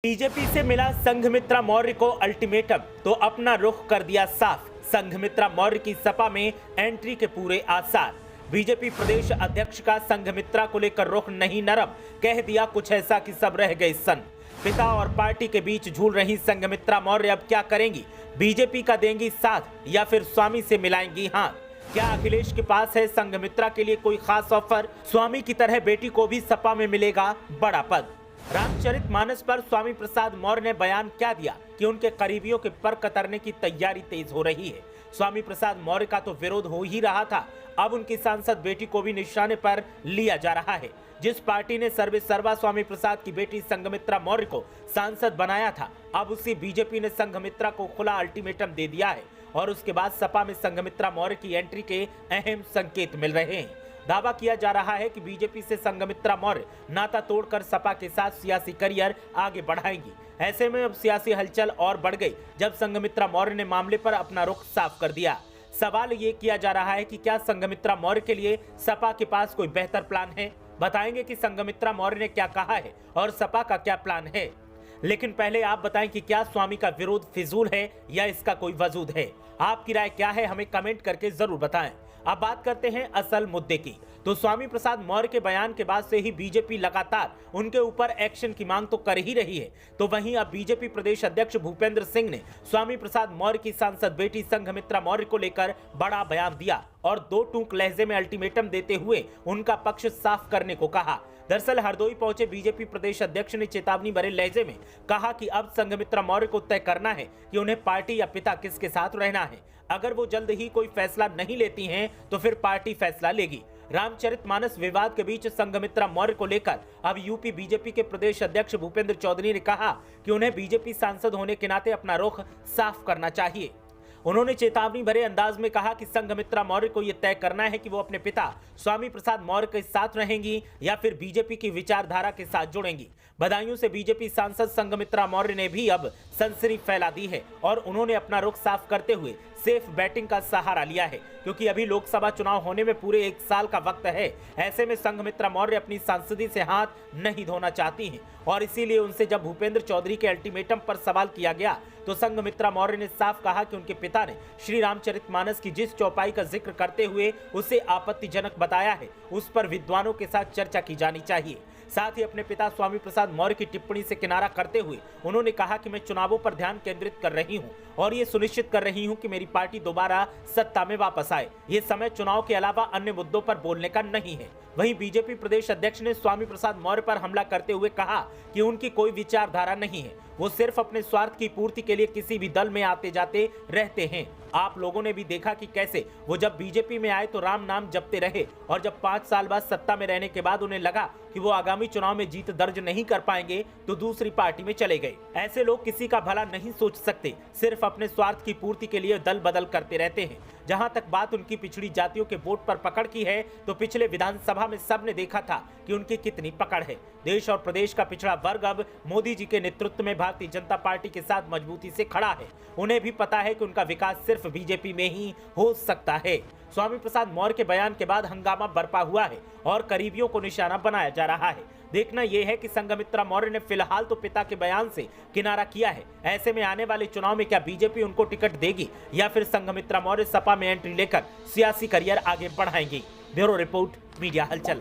BJP से मिला संघमित्रा मौर्य को अल्टीमेटम तो अपना रुख कर दिया साफ। संघमित्रा मौर्य की सपा में एंट्री के पूरे आसार। बीजेपी प्रदेश अध्यक्ष का संघमित्रा को लेकर रुख नहीं नरम, कह दिया कुछ ऐसा कि सब रह गए सन। पिता और पार्टी के बीच झूल रही संघमित्रा मौर्य अब क्या करेंगी? बीजेपी का देंगी साथ या फिर स्वामी से मिलाएंगी हाथ? क्या अखिलेश के पास है संघमित्रा के लिए कोई खास ऑफर? स्वामी की तरह बेटी को भी सपा में मिलेगा बड़ा पद। रामचरितमानस पर स्वामी प्रसाद मौर्य ने बयान क्या दिया कि उनके करीबियों के पर कतरने की तैयारी तेज हो रही है। स्वामी प्रसाद मौर्य का तो विरोध हो ही रहा था, अब उनकी सांसद बेटी को भी निशाने पर लिया जा रहा है। जिस पार्टी ने सर्वे सर्वा स्वामी प्रसाद की बेटी संघमित्रा मौर्य को सांसद बनाया था, अब उसी बीजेपी ने संघमित्रा को खुला अल्टीमेटम दे दिया है और उसके बाद सपा में संघमित्रा मौर्य की एंट्री के अहम संकेत मिल रहे हैं। दावा किया जा रहा है कि बीजेपी से संघमित्रा मौर्य नाता तोड़कर सपा के साथ सियासी करियर आगे बढ़ाएंगी। ऐसे में अब सियासी हलचल और बढ़ गई जब संघमित्रा मौर्य ने मामले पर अपना रुख साफ कर दिया। सवाल ये किया जा रहा है कि क्या संघमित्रा मौर्य के लिए सपा के पास कोई बेहतर प्लान है? बताएंगे कि संघमित्रा मौर्य ने क्या कहा है और सपा का क्या प्लान है। लेकिन पहले आप बताएं कि क्या स्वामी का विरोध फिजूल है या इसका कोई वजूद है? आपकी राय क्या है, हमें कमेंट करके जरूर बताएं। अब बात करते हैं असल मुद्दे की। तो स्वामी प्रसाद मौर्य के बयान के बाद से ही बीजेपी लगातार उनके ऊपर एक्शन की मांग तो कर ही रही है। तो वहीं अब बीजेपी प्रदेश अध्यक्ष भूपेंद्र सिंह ने स्वामी प्रसाद मौर्य की सांसद बेटी संघमित्रा मौर्य को लेकर बड़ा बयान दिया और दो टूक लहजे में अल्टीमेटम देते हुए उनका पक्ष साफ करने को कहा। दरअसल हरदोई पहुंचे बीजेपी प्रदेश अध्यक्ष ने चेतावनी भरे लहजे में कहा कि अब संघमित्रा मौर्य को तय करना है कि उन्हें पार्टी या पिता किसके साथ रहना है। अगर वो जल्द ही कोई फैसला नहीं लेती हैं तो फिर पार्टी फैसला लेगी। रामचरितमानस विवाद के बीच संघमित्रा मौर्य को लेकर अब यूपी बीजेपी के प्रदेश अध्यक्ष भूपेंद्र चौधरी ने कहा कि उन्हें बीजेपी सांसद होने के नाते अपना रुख साफ करना चाहिए। उन्होंने चेतावनी भरे अंदाज में कहा कि संघमित्रा मौर्य को यह तय करना है कि वो अपने पिता स्वामी प्रसाद मौर्य के साथ रहेंगी या फिर बीजेपी की विचारधारा के साथ जुड़ेंगी। बदायूं से बीजेपी सांसद संघमित्रा मौर्य ने भी अब सनसनी फैला दी है और उन्होंने अपना रुख साफ करते हुए सेफ बैटिंग का सहारा लिया है, क्योंकि अभी लोकसभा चुनाव होने में पूरे 1 साल का वक्त है। ऐसे में संघमित्रा मौर्य अपनी सांसदी से हाथ नहीं धोना चाहती हैं और इसीलिए उनसे जब भूपेंद्र चौधरी के अल्टीमेटम पर सवाल किया गया तो संघमित्रा मौर्य ने साफ कहा कि उनके पिता ने श्री रामचरितमानस की जिस चौपाई का जिक्र करते हुए उसे आपत्तिजनक बताया है, उस पर विद्वानों के साथ चर्चा की जानी चाहिए। साथ ही अपने पिता स्वामी प्रसाद मौर्य की टिप्पणी से किनारा करते हुए उन्होंने कहा कि मैं चुनावों पर ध्यान केंद्रित कर रही हूं और ये सुनिश्चित कर रही हूं कि मेरी पार्टी दोबारा सत्ता में वापस आए। ये समय चुनाव के अलावा अन्य मुद्दों पर बोलने का नहीं है। वहीं बीजेपी प्रदेश अध्यक्ष ने स्वामी प्रसाद मौर्य पर हमला करते हुए कहा कि उनकी कोई विचारधारा नहीं है, वो सिर्फ अपने स्वार्थ की पूर्ति के लिए किसी भी दल में आते जाते रहते हैं। आप लोगों ने भी देखा कि कैसे वो जब बीजेपी में आए तो राम नाम जपते रहे और जब 5 साल बाद सत्ता में रहने के बाद उन्हें लगा कि वो आगामी चुनाव में जीत दर्ज नहीं कर पाएंगे तो दूसरी पार्टी में चले गए। ऐसे लोग किसी का भला नहीं सोच सकते, सिर्फ अपने स्वार्थ की पूर्ति के लिए दल बदल करते रहते हैं। जहां तक बात उनकी पिछड़ी जातियों के वोट पर पकड़ की है तो पिछले विधानसभा में सबने देखा था कि उनकी कितनी पकड़ है। देश और प्रदेश का पिछड़ा वर्ग अब मोदी जी के नेतृत्व में भारतीय जनता पार्टी के साथ मजबूती से खड़ा है। उन्हें भी पता है कि उनका विकास सिर्फ बीजेपी में ही हो सकता है। स्वामी प्रसाद मौर्य के बयान के बाद हंगामा बरपा हुआ है और करीबियों को निशाना बनाया जा रहा है। देखना यह है कि संघमित्रा मौर्य ने फिलहाल तो पिता के बयान से किनारा किया है। ऐसे में आने वाले चुनाव में क्या बीजेपी उनको टिकट देगी या फिर संघमित्रा मौर्य सपा में एंट्री लेकर सियासी करियर आगे बढ़ाएंगी? ब्यूरो रिपोर्ट, मीडिया हलचल।